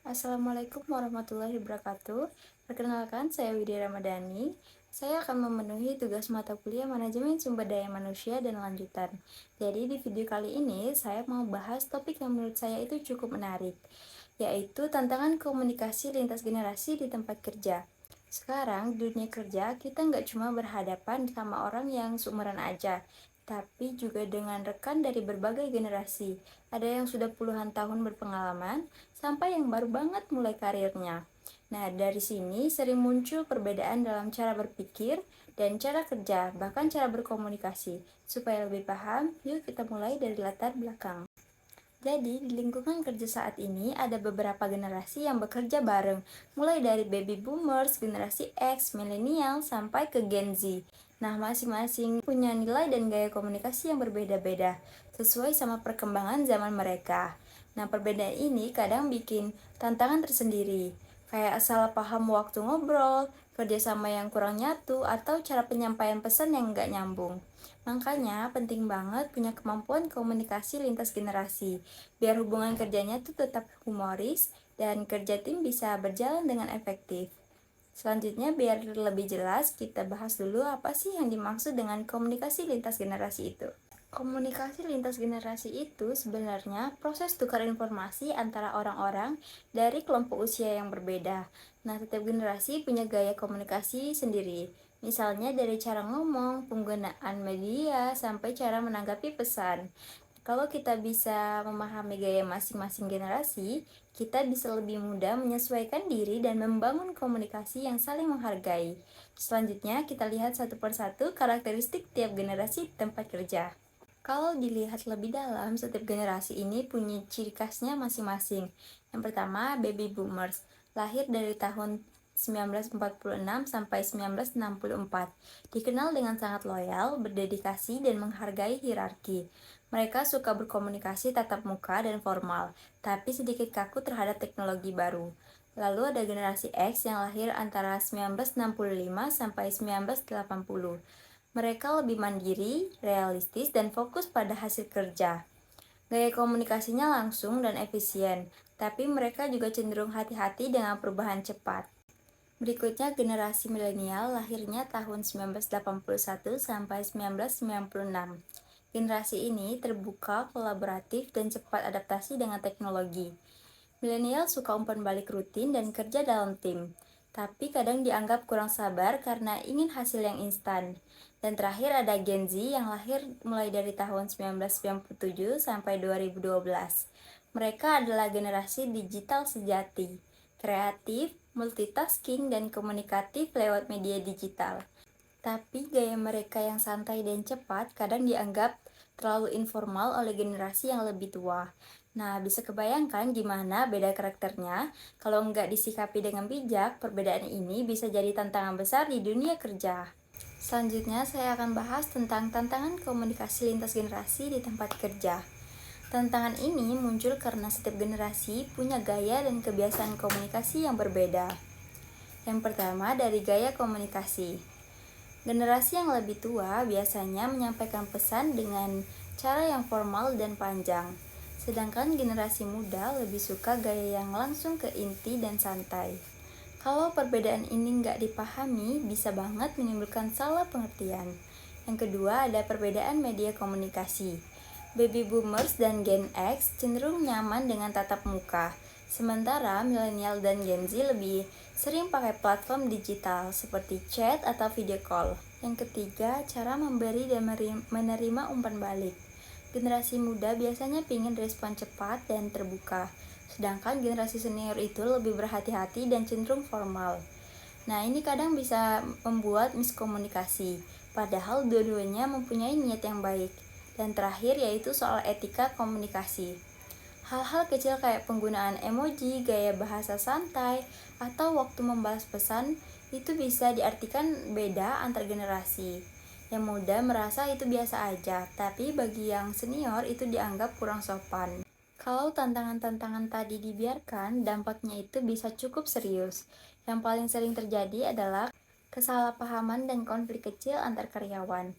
Assalamualaikum warahmatullahi wabarakatuh. Perkenalkan, saya Widya Ramadhani. Saya akan memenuhi tugas mata kuliah Manajemen Sumber Daya Manusia dan Lanjutan. Jadi di video kali ini saya mau bahas topik yang menurut saya itu cukup menarik, yaitu tantangan komunikasi lintas generasi di tempat kerja. Sekarang di dunia kerja kita nggak cuma berhadapan sama orang yang seumuran aja, tapi juga dengan rekan dari berbagai generasi. Ada yang sudah puluhan tahun berpengalaman, sampai yang baru banget mulai karirnya. Nah, dari sini sering muncul perbedaan dalam cara berpikir dan cara kerja, bahkan cara berkomunikasi. Supaya lebih paham, yuk kita mulai dari latar belakang. Jadi, di lingkungan kerja saat ini ada beberapa generasi yang bekerja bareng, mulai dari baby boomers, generasi X, milenial, sampai ke Gen Z. Nah, masing-masing punya nilai dan gaya komunikasi yang berbeda-beda, sesuai sama perkembangan zaman mereka. Nah, perbedaan ini kadang bikin tantangan tersendiri, kayak salah paham waktu ngobrol, kerjasama yang kurang nyatu, atau cara penyampaian pesan yang nggak nyambung. Makanya penting banget punya kemampuan komunikasi lintas generasi, biar hubungan kerjanya tuh tetap humoris dan kerja tim bisa berjalan dengan efektif. Selanjutnya, biar lebih jelas, kita bahas dulu apa sih yang dimaksud dengan komunikasi lintas generasi itu. Komunikasi lintas generasi itu sebenarnya proses tukar informasi antara orang-orang dari kelompok usia yang berbeda. Nah, setiap generasi punya gaya komunikasi sendiri. Misalnya dari cara ngomong, penggunaan media, sampai cara menanggapi pesan. Kalau kita bisa memahami gaya masing-masing generasi, kita bisa lebih mudah menyesuaikan diri dan membangun komunikasi yang saling menghargai. Selanjutnya, kita lihat satu persatu karakteristik tiap generasi di tempat kerja. Kalau dilihat lebih dalam, setiap generasi ini punya ciri khasnya masing-masing. Yang pertama, baby boomers, lahir dari tahun 1946 sampai 1964. Dikenal dengan sangat loyal, berdedikasi, dan menghargai hierarki. Mereka suka berkomunikasi tatap muka dan formal, tapi sedikit kaku terhadap teknologi baru. Lalu ada generasi X yang lahir antara 1965 sampai 1980. Mereka lebih mandiri, realistis, dan fokus pada hasil kerja. Gaya komunikasinya langsung dan efisien, tapi mereka juga cenderung hati-hati dengan perubahan cepat. Berikutnya generasi milenial, lahirnya tahun 1981 sampai 1996. Generasi ini terbuka, kolaboratif, dan cepat adaptasi dengan teknologi. Milenial suka umpan balik rutin dan kerja dalam tim, tapi kadang dianggap kurang sabar karena ingin hasil yang instan. Dan terakhir ada Gen Z yang lahir mulai dari tahun 1997 sampai 2012. Mereka adalah generasi digital sejati, kreatif, multitasking, dan komunikatif lewat media digital. Tapi gaya mereka yang santai dan cepat kadang dianggap terlalu informal oleh generasi yang lebih tua. Nah, bisa kebayangkan gimana beda karakternya? Kalau nggak disikapi dengan bijak, perbedaan ini bisa jadi tantangan besar di dunia kerja. Selanjutnya, saya akan bahas tentang tantangan komunikasi lintas generasi di tempat kerja. Tantangan ini muncul karena setiap generasi punya gaya dan kebiasaan komunikasi yang berbeda. Yang pertama, dari gaya komunikasi. Generasi yang lebih tua biasanya menyampaikan pesan dengan cara yang formal dan panjang, sedangkan generasi muda lebih suka gaya yang langsung ke inti dan santai. Kalau perbedaan ini nggak dipahami, bisa banget menimbulkan salah pengertian. Yang kedua, ada perbedaan media komunikasi. Baby boomers dan Gen X cenderung nyaman dengan tatap muka, sementara milenial dan Gen Z lebih sering pakai platform digital seperti chat atau video call. Yang ketiga, cara memberi dan menerima umpan balik. Generasi muda biasanya ingin respon cepat dan terbuka, sedangkan generasi senior itu lebih berhati-hati dan cenderung formal. Nah, ini kadang bisa membuat miskomunikasi, padahal dua-duanya mempunyai niat yang baik. Dan terakhir yaitu soal etika komunikasi. Hal-hal kecil kayak penggunaan emoji, gaya bahasa santai, atau waktu membalas pesan itu bisa diartikan beda antar generasi. Yang muda merasa itu biasa aja, tapi bagi yang senior itu dianggap kurang sopan. Kalau tantangan-tantangan tadi dibiarkan, dampaknya itu bisa cukup serius. Yang paling sering terjadi adalah kesalahpahaman dan konflik kecil antar karyawan.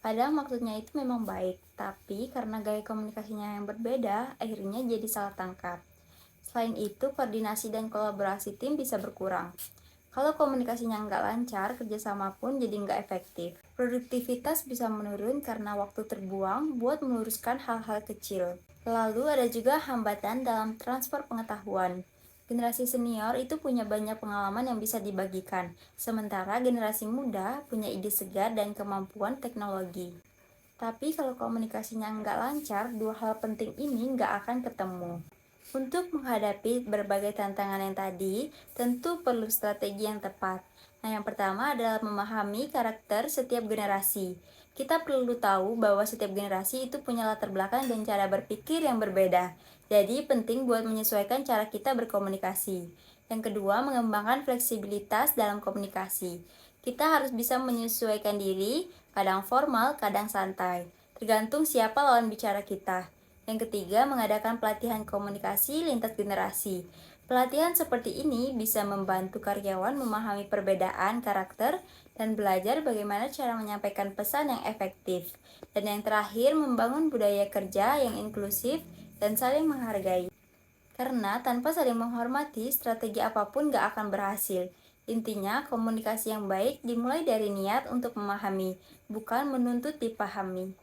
Kadang maksudnya itu memang baik, tapi karena gaya komunikasinya yang berbeda, akhirnya jadi salah tangkap. Selain itu, koordinasi dan kolaborasi tim bisa berkurang. Kalau komunikasinya nggak lancar, kerjasama pun jadi nggak efektif. Produktivitas bisa menurun karena waktu terbuang buat meluruskan hal-hal kecil. Lalu ada juga hambatan dalam transfer pengetahuan. Generasi senior itu punya banyak pengalaman yang bisa dibagikan, sementara generasi muda punya ide segar dan kemampuan teknologi. Tapi kalau komunikasinya nggak lancar, dua hal penting ini nggak akan ketemu. Untuk menghadapi berbagai tantangan yang tadi, tentu perlu strategi yang tepat. Nah, yang pertama adalah memahami karakter setiap generasi. Kita perlu tahu bahwa setiap generasi itu punya latar belakang dan cara berpikir yang berbeda. Jadi, penting buat menyesuaikan cara kita berkomunikasi. Yang kedua, mengembangkan fleksibilitas dalam komunikasi. Kita harus bisa menyesuaikan diri, kadang formal, kadang santai, tergantung siapa lawan bicara kita. Yang ketiga, mengadakan pelatihan komunikasi lintas generasi. Pelatihan seperti ini bisa membantu karyawan memahami perbedaan karakter dan belajar bagaimana cara menyampaikan pesan yang efektif. Dan yang terakhir, membangun budaya kerja yang inklusif dan saling menghargai. Karena tanpa saling menghormati, strategi apapun gak akan berhasil. Intinya, komunikasi yang baik dimulai dari niat untuk memahami, bukan menuntut dipahami.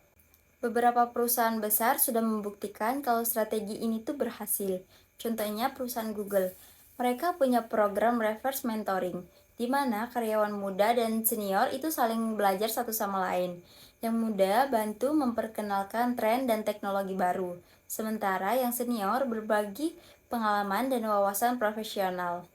Beberapa perusahaan besar sudah membuktikan kalau strategi ini tuh berhasil. Contohnya perusahaan Google. Mereka punya program reverse mentoring, di mana karyawan muda dan senior itu saling belajar satu sama lain. Yang muda bantu memperkenalkan tren dan teknologi baru, sementara yang senior berbagi pengalaman dan wawasan profesional.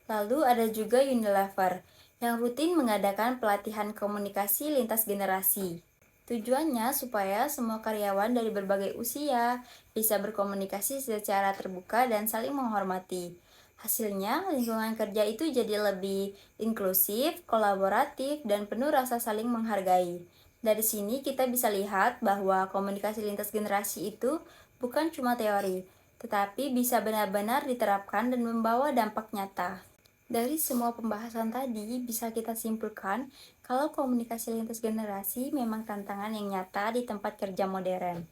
Lalu ada juga Unilever, yang rutin mengadakan pelatihan komunikasi lintas generasi. Tujuannya supaya semua karyawan dari berbagai usia bisa berkomunikasi secara terbuka dan saling menghormati. Hasilnya, lingkungan kerja itu jadi lebih inklusif, kolaboratif, dan penuh rasa saling menghargai. Dari sini kita bisa lihat bahwa komunikasi lintas generasi itu bukan cuma teori, tetapi bisa benar-benar diterapkan dan membawa dampak nyata. Dari semua pembahasan tadi, bisa kita simpulkan kalau komunikasi lintas generasi memang tantangan yang nyata di tempat kerja modern.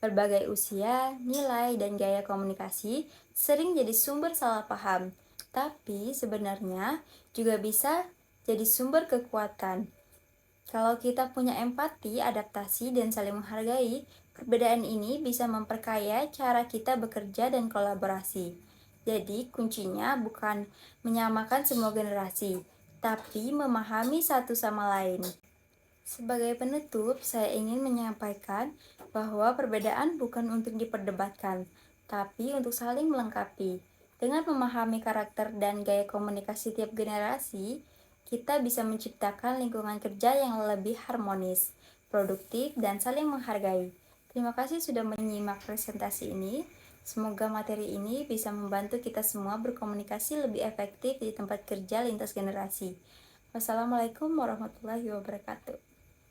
Berbagai usia, nilai, dan gaya komunikasi sering jadi sumber salah paham, tapi sebenarnya juga bisa jadi sumber kekuatan. Kalau kita punya empati, adaptasi, dan saling menghargai, perbedaan ini bisa memperkaya cara kita bekerja dan kolaborasi. Jadi, kuncinya bukan menyamakan semua generasi, tapi memahami satu sama lain. Sebagai penutup, saya ingin menyampaikan bahwa perbedaan bukan untuk diperdebatkan, tapi untuk saling melengkapi. Dengan memahami karakter dan gaya komunikasi tiap generasi, kita bisa menciptakan lingkungan kerja yang lebih harmonis, produktif, dan saling menghargai. Terima kasih sudah menyimak presentasi ini. Semoga materi ini bisa membantu kita semua berkomunikasi lebih efektif di tempat kerja lintas generasi. Wassalamualaikum warahmatullahi wabarakatuh.